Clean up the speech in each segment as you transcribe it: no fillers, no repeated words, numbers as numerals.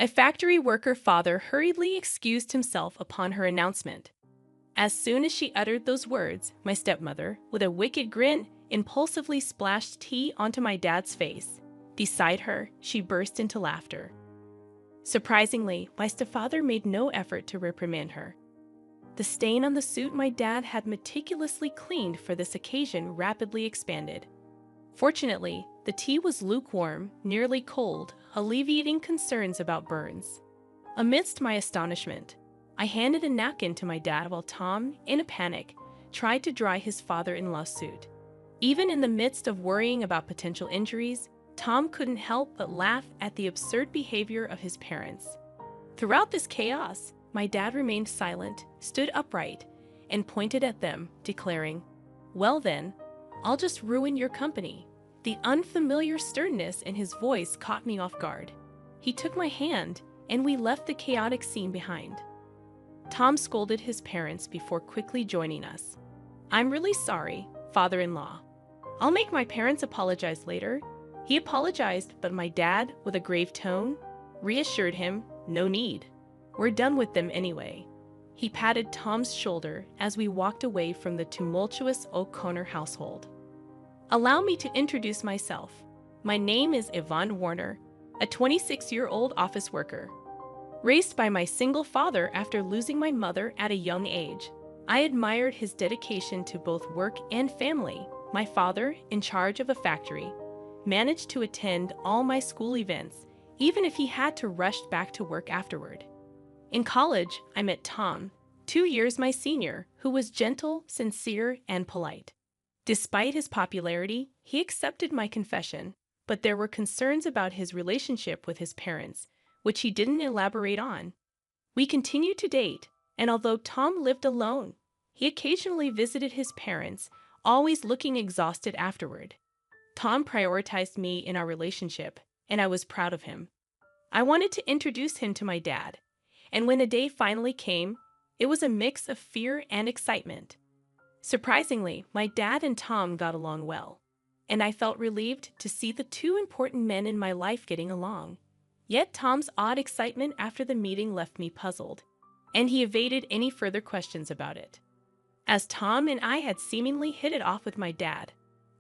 A factory worker father hurriedly excused himself upon her announcement. As soon as she uttered those words, my stepmother, with a wicked grin, impulsively splashed tea onto my dad's face. Beside her, she burst into laughter. Surprisingly, my stepfather made no effort to reprimand her. The stain on the suit my dad had meticulously cleaned for this occasion rapidly expanded. Fortunately, the tea was lukewarm, nearly cold, alleviating concerns about burns. Amidst my astonishment, I handed a napkin to my dad while Tom, in a panic, tried to dry his father-in-law's suit. Even in the midst of worrying about potential injuries, Tom couldn't help but laugh at the absurd behavior of his parents. Throughout this chaos, my dad remained silent, stood upright, and pointed at them, declaring, "Well then, I'll just ruin your company." The unfamiliar sternness in his voice caught me off guard. He took my hand, and we left the chaotic scene behind. Tom scolded his parents before quickly joining us. "I'm really sorry, father-in-law. I'll make my parents apologize later." He apologized, but my dad, with a grave tone, reassured him, "No need. We're done with them anyway." He patted Tom's shoulder as we walked away from the tumultuous O'Connor household. Allow me to introduce myself. My name is Yvonne Warner, a 26-year-old office worker. Raised by my single father after losing my mother at a young age, I admired his dedication to both work and family. My father, in charge of a factory, managed to attend all my school events, even if he had to rush back to work afterward. In college, I met Tom, 2 years my senior, who was gentle, sincere, and polite. Despite his popularity, he accepted my confession, but there were concerns about his relationship with his parents, which he didn't elaborate on. We continued to date, and although Tom lived alone, he occasionally visited his parents, always looking exhausted afterward. Tom prioritized me in our relationship, and I was proud of him. I wanted to introduce him to my dad, and when the day finally came, it was a mix of fear and excitement. Surprisingly, my dad and Tom got along well, and I felt relieved to see the two important men in my life getting along. Yet Tom's odd excitement after the meeting left me puzzled, and he evaded any further questions about it. As Tom and I had seemingly hit it off with my dad,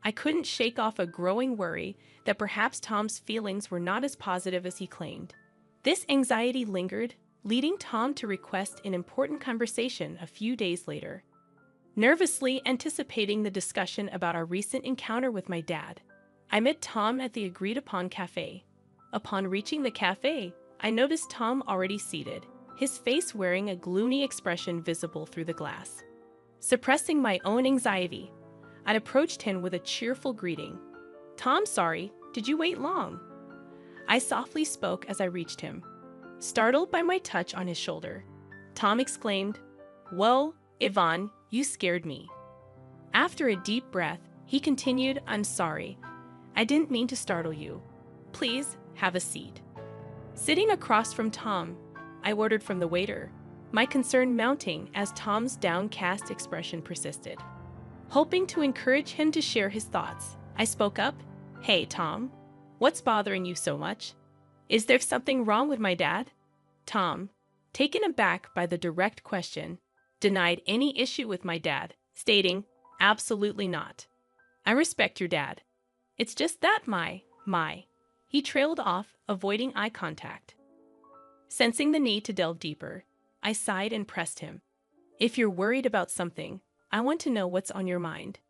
I couldn't shake off a growing worry that perhaps Tom's feelings were not as positive as he claimed. This anxiety lingered, leading Tom to request an important conversation a few days later. Nervously anticipating the discussion about our recent encounter with my dad, I met Tom at the agreed-upon cafe. Upon reaching the cafe, I noticed Tom already seated, his face wearing a gloomy expression visible through the glass. Suppressing my own anxiety, I approached him with a cheerful greeting. "Tom, sorry, did you wait long?" I softly spoke as I reached him. Startled by my touch on his shoulder, Tom exclaimed, "Whoa, Yvonne, you scared me." After a deep breath, he continued, "I'm sorry. I didn't mean to startle you. Please, have a seat." Sitting across from Tom, I ordered from the waiter, my concern mounting as Tom's downcast expression persisted. Hoping to encourage him to share his thoughts, I spoke up, "Hey, Tom, what's bothering you so much? Is there something wrong with my dad?" Tom, taken aback by the direct question, denied any issue with my dad, stating, "Absolutely not. I respect your dad. It's just that my. He trailed off, avoiding eye contact. Sensing the need to delve deeper, I sighed and pressed him. "If you're worried about something, I want to know what's on your mind."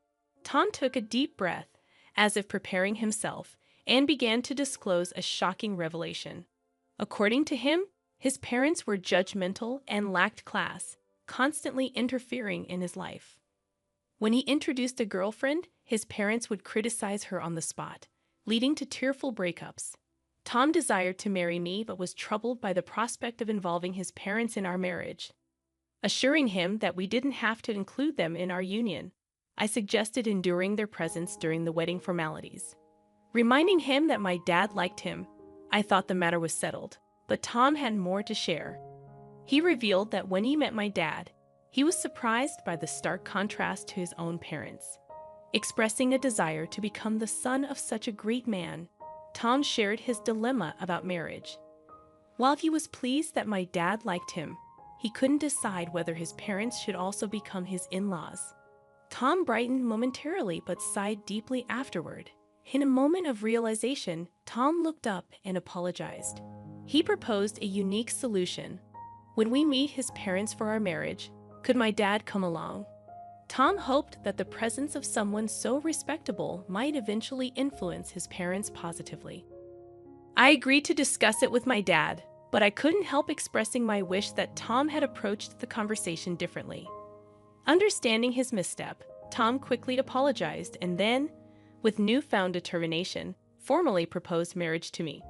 Tom took a deep breath, as if preparing himself, and began to disclose a shocking revelation. According to him, his parents were judgmental and lacked class, constantly interfering in his life. When he introduced a girlfriend, his parents would criticize her on the spot, leading to tearful breakups. Tom desired to marry me but was troubled by the prospect of involving his parents in our marriage. Assuring him that we didn't have to include them in our union, I suggested enduring their presence during the wedding formalities. Reminding him that my dad liked him, I thought the matter was settled, but Tom had more to share. He revealed that when he met my dad, he was surprised by the stark contrast to his own parents. Expressing a desire to become the son of such a great man, Tom shared his dilemma about marriage. While he was pleased that my dad liked him, he couldn't decide whether his parents should also become his in-laws. Tom brightened momentarily but sighed deeply afterward. In a moment of realization, Tom looked up and apologized. He proposed a unique solution. When we meet his parents for our marriage, could my dad come along? Tom hoped that the presence of someone so respectable might eventually influence his parents positively. I agreed to discuss it with my dad, but I couldn't help expressing my wish that Tom had approached the conversation differently. Understanding his misstep, Tom quickly apologized and then, with newfound determination, formally proposed marriage to me.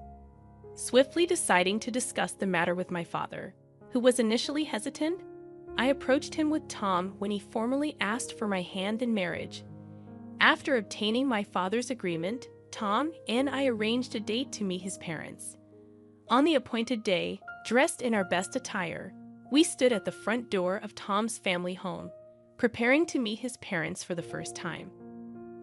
Swiftly deciding to discuss the matter with my father, who was initially hesitant, I approached him with Tom when he formally asked for my hand in marriage. After obtaining my father's agreement, Tom and I arranged a date to meet his parents. On the appointed day, dressed in our best attire, we stood at the front door of Tom's family home, preparing to meet his parents for the first time.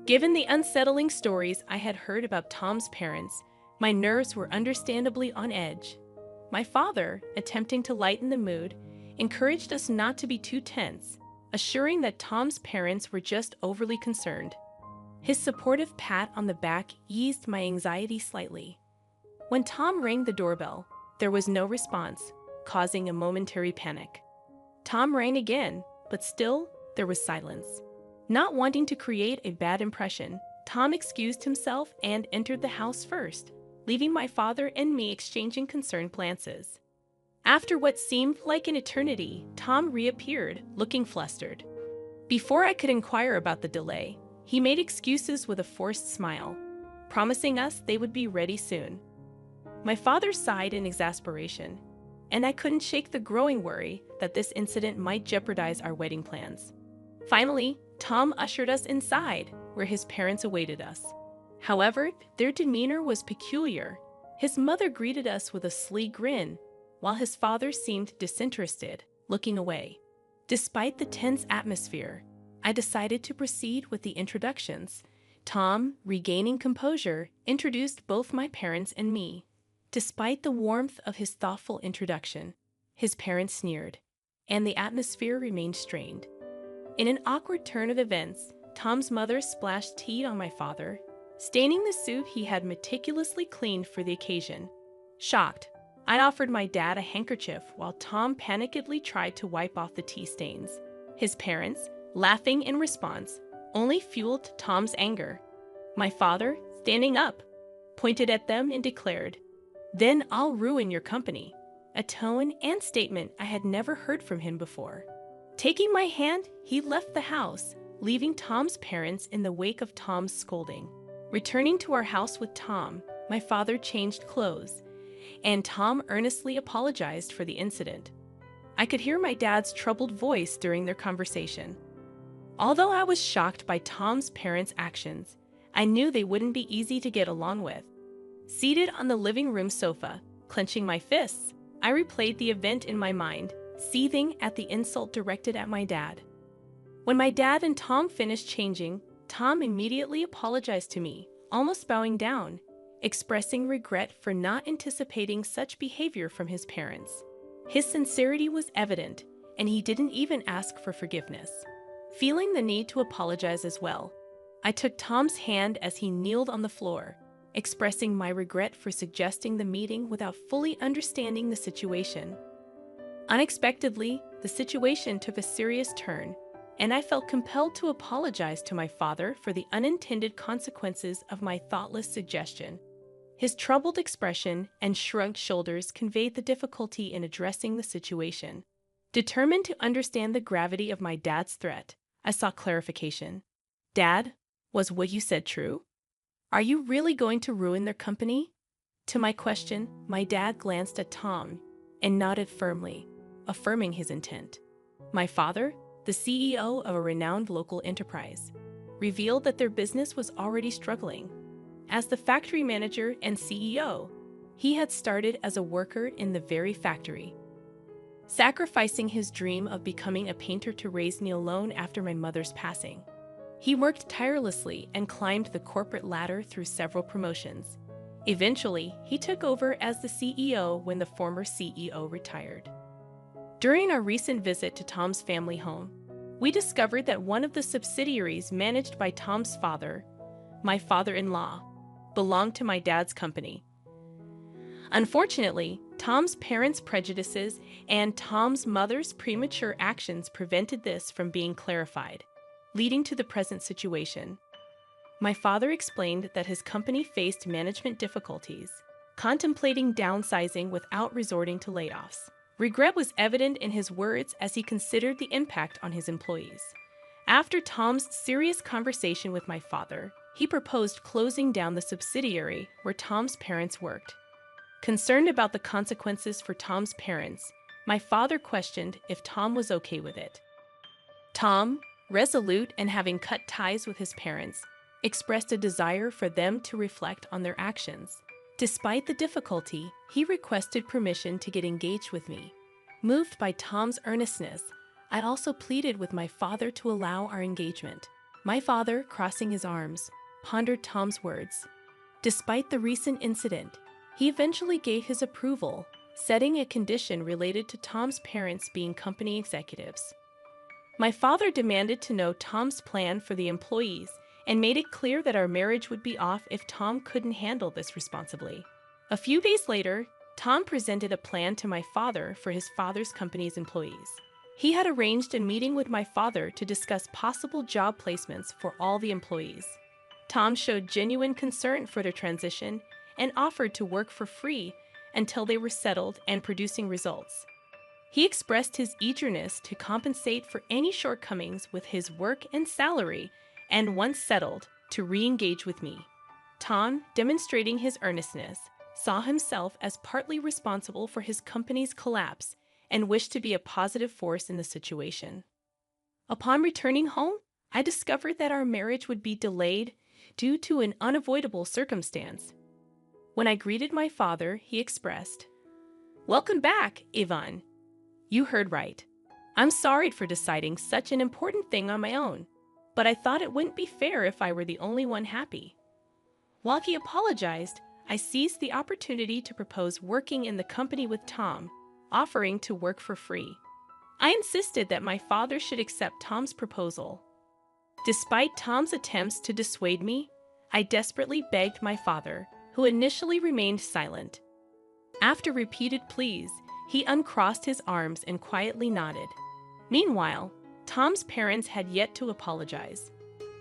Given the unsettling stories I had heard about Tom's parents, my nerves were understandably on edge. My father, attempting to lighten the mood, encouraged us not to be too tense, assuring that Tom's parents were just overly concerned. His supportive pat on the back eased my anxiety slightly. When Tom rang the doorbell, there was no response, causing a momentary panic. Tom rang again, but still, there was silence. Not wanting to create a bad impression, Tom excused himself and entered the house first, leaving my father and me exchanging concerned glances. After what seemed like an eternity, Tom reappeared, looking flustered. Before I could inquire about the delay, he made excuses with a forced smile, promising us they would be ready soon. My father sighed in exasperation, and I couldn't shake the growing worry that this incident might jeopardize our wedding plans. Finally, Tom ushered us inside, where his parents awaited us. However, their demeanor was peculiar. His mother greeted us with a sly grin, while his father seemed disinterested, looking away. Despite the tense atmosphere, I decided to proceed with the introductions. Tom, regaining composure, introduced both my parents and me. Despite the warmth of his thoughtful introduction, his parents sneered, and the atmosphere remained strained. In an awkward turn of events, Tom's mother splashed tea on my father, staining the suit he had meticulously cleaned for the occasion. Shocked, I offered my dad a handkerchief while Tom panikedly tried to wipe off the tea stains. His parents, laughing in response, only fueled Tom's anger. My father, standing up, pointed at them and declared, "Then I'll ruin your company," a tone and statement I had never heard from him before. Taking my hand, he left the house, leaving Tom's parents in the wake of Tom's scolding. Returning to our house with Tom, my father changed clothes, and Tom earnestly apologized for the incident. I could hear my dad's troubled voice during their conversation. Although I was shocked by Tom's parents' actions, I knew they wouldn't be easy to get along with. Seated on the living room sofa, clenching my fists, I replayed the event in my mind, seething at the insult directed at my dad. When my dad and Tom finished changing, Tom immediately apologized to me, almost bowing down, expressing regret for not anticipating such behavior from his parents. His sincerity was evident, and he didn't even ask for forgiveness. Feeling the need to apologize as well, I took Tom's hand as he kneeled on the floor, expressing my regret for suggesting the meeting without fully understanding the situation. Unexpectedly, the situation took a serious turn, and I felt compelled to apologize to my father for the unintended consequences of my thoughtless suggestion. His troubled expression and shrugged shoulders conveyed the difficulty in addressing the situation. Determined to understand the gravity of my dad's threat, I sought clarification. "Dad, was what you said true? Are you really going to ruin their company?" To my question, my dad glanced at Tom and nodded firmly, affirming his intent. My father, the CEO of a renowned local enterprise, revealed that their business was already struggling. As the factory manager and CEO, he had started as a worker in the very factory, sacrificing his dream of becoming a painter to raise me alone after my mother's passing. He worked tirelessly and climbed the corporate ladder through several promotions, Eventually, he took over as the CEO when the former CEO retired. During our recent visit to Tom's family home, we discovered that one of the subsidiaries managed by Tom's father, my father-in-law, belonged to my dad's company. Unfortunately, Tom's parents' prejudices and Tom's mother's premature actions prevented this from being clarified, leading to the present situation. My father explained that his company faced management difficulties, contemplating downsizing without resorting to layoffs. Regret was evident in his words as he considered the impact on his employees. After Tom's serious conversation with my father, he proposed closing down the subsidiary where Tom's parents worked. Concerned about the consequences for Tom's parents, my father questioned if Tom was okay with it. Tom, resolute and having cut ties with his parents, expressed a desire for them to reflect on their actions. Despite the difficulty, he requested permission to get engaged with me. Moved by Tom's earnestness, I also pleaded with my father to allow our engagement. My father, crossing his arms, pondered Tom's words. Despite the recent incident, he eventually gave his approval, setting a condition related to Tom's parents being company executives. My father demanded to know Tom's plan for the employees and made it clear that our marriage would be off if Tom couldn't handle this responsibly. A few days later, Tom presented a plan to my father for his father's company's employees. He had arranged a meeting with my father to discuss possible job placements for all the employees. Tom showed genuine concern for their transition and offered to work for free until they were settled and producing results. He expressed his eagerness to compensate for any shortcomings with his work and salary, and once settled, to re-engage with me. Tom, demonstrating his earnestness, saw himself as partly responsible for his company's collapse and wished to be a positive force in the situation. Upon returning home, I discovered that our marriage would be delayed due to an unavoidable circumstance. When I greeted my father, he expressed, "Welcome back, Ivan. You heard right. I'm sorry for deciding such an important thing on my own, but I thought it wouldn't be fair if I were the only one happy." While he apologized, I seized the opportunity to propose working in the company with Tom, offering to work for free. I insisted that my father should accept Tom's proposal. Despite Tom's attempts to dissuade me, I desperately begged my father, who initially remained silent. After repeated pleas, he uncrossed his arms and quietly nodded. Meanwhile, Tom's parents had yet to apologize.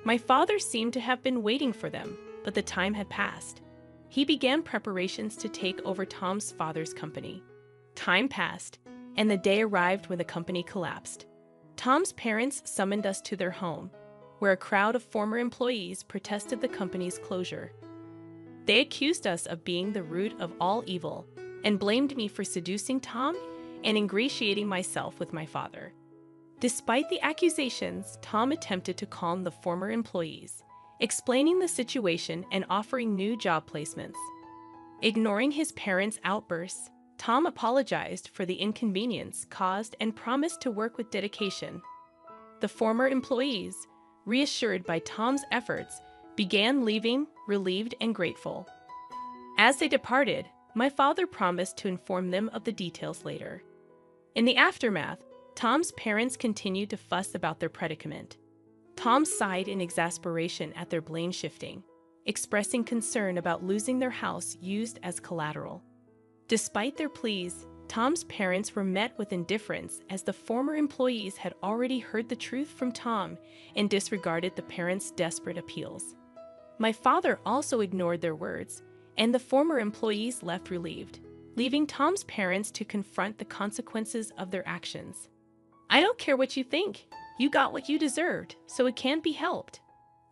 My father seemed to have been waiting for them, but the time had passed. He began preparations to take over Tom's father's company. Time passed, and the day arrived when the company collapsed. Tom's parents summoned us to their home, where a crowd of former employees protested the company's closure. They accused us of being the root of all evil and blamed me for seducing Tom and ingratiating myself with my father. Despite the accusations, Tom attempted to calm the former employees, explaining the situation and offering new job placements. Ignoring his parents' outbursts, Tom apologized for the inconvenience caused and promised to work with dedication. The former employees, reassured by Tom's efforts, began leaving, relieved and grateful. As they departed, my father promised to inform them of the details later. In the aftermath, Tom's parents continued to fuss about their predicament. Tom sighed in exasperation at their blame shifting, expressing concern about losing their house used as collateral. Despite their pleas, Tom's parents were met with indifference as the former employees had already heard the truth from Tom and disregarded the parents' desperate appeals. My father also ignored their words, and the former employees left relieved, leaving Tom's parents to confront the consequences of their actions. "I don't care what you think. You got what you deserved, so it can't be helped.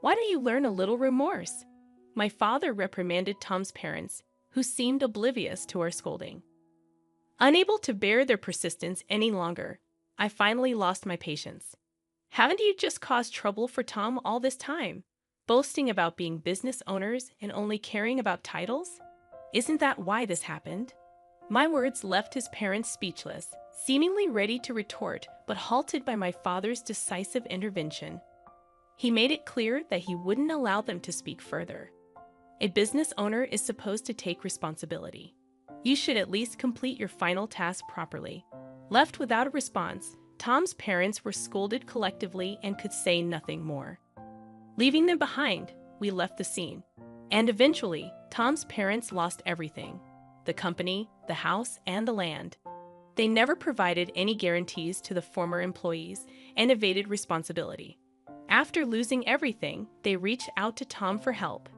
Why don't you learn a little remorse?" My father reprimanded Tom's parents, who seemed oblivious to our scolding. Unable to bear their persistence any longer, I finally lost my patience. "Haven't you just caused trouble for Tom all this time, boasting about being business owners and only caring about titles? Isn't that why this happened?" My words left his parents speechless, seemingly ready to retort, but halted by my father's decisive intervention. He made it clear that he wouldn't allow them to speak further. A business owner is supposed to take responsibility. You should at least complete your final task properly. Left without a response, Tom's parents were scolded collectively and could say nothing more. Leaving them behind, we left the scene. And eventually, Tom's parents lost everything: the company, the house, and the land. They never provided any guarantees to the former employees and evaded responsibility. After losing everything, they reached out to Tom for help.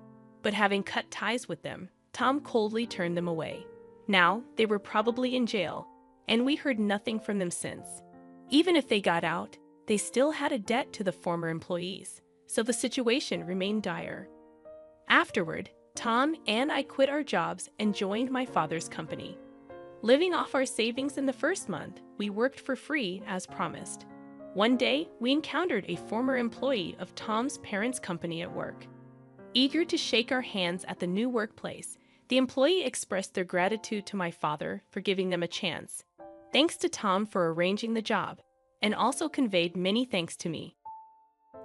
But having cut ties with them, Tom coldly turned them away. Now, they were probably in jail, and we heard nothing from them since. Even if they got out, they still had a debt to the former employees, so the situation remained dire. Afterward, Tom and I quit our jobs and joined my father's company. Living off our savings in the first month, we worked for free as promised. One day, we encountered a former employee of Tom's parents' company at work. Eager to shake our hands at the new workplace, the employee expressed their gratitude to my father for giving them a chance. Thanks to Tom for arranging the job, and also conveyed many thanks to me.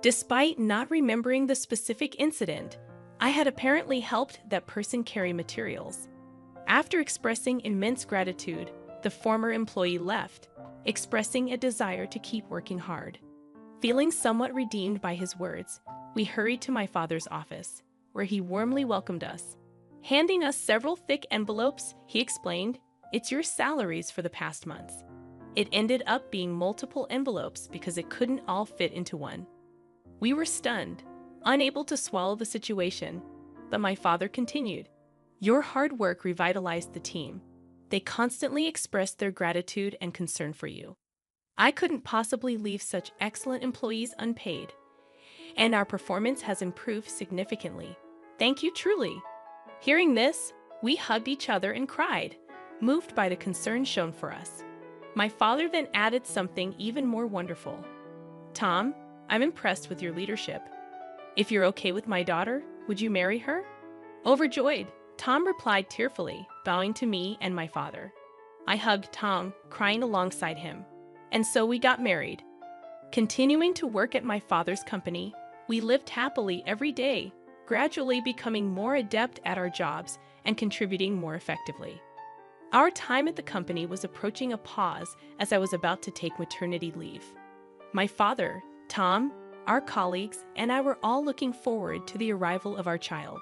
Despite not remembering the specific incident, I had apparently helped that person carry materials. After expressing immense gratitude, the former employee left, expressing a desire to keep working hard. Feeling somewhat redeemed by his words, we hurried to my father's office, where he warmly welcomed us. Handing us several thick envelopes, he explained, "It's your salaries for the past months." It ended up being multiple envelopes because it couldn't all fit into one. We were stunned, unable to swallow the situation, but my father continued, "Your hard work revitalized the team. They constantly expressed their gratitude and concern for you. I couldn't possibly leave such excellent employees unpaid, and our performance has improved significantly. Thank you truly." Hearing this, we hugged each other and cried, moved by the concern shown for us. My father then added something even more wonderful. "Tom, I'm impressed with your leadership. If you're okay with my daughter, would you marry her?" Overjoyed, Tom replied tearfully, bowing to me and my father. I hugged Tom, crying alongside him. And so we got married. Continuing to work at my father's company, we lived happily every day, gradually becoming more adept at our jobs and contributing more effectively. Our time at the company was approaching a pause as I was about to take maternity leave. My father, Tom, our colleagues, and I were all looking forward to the arrival of our child.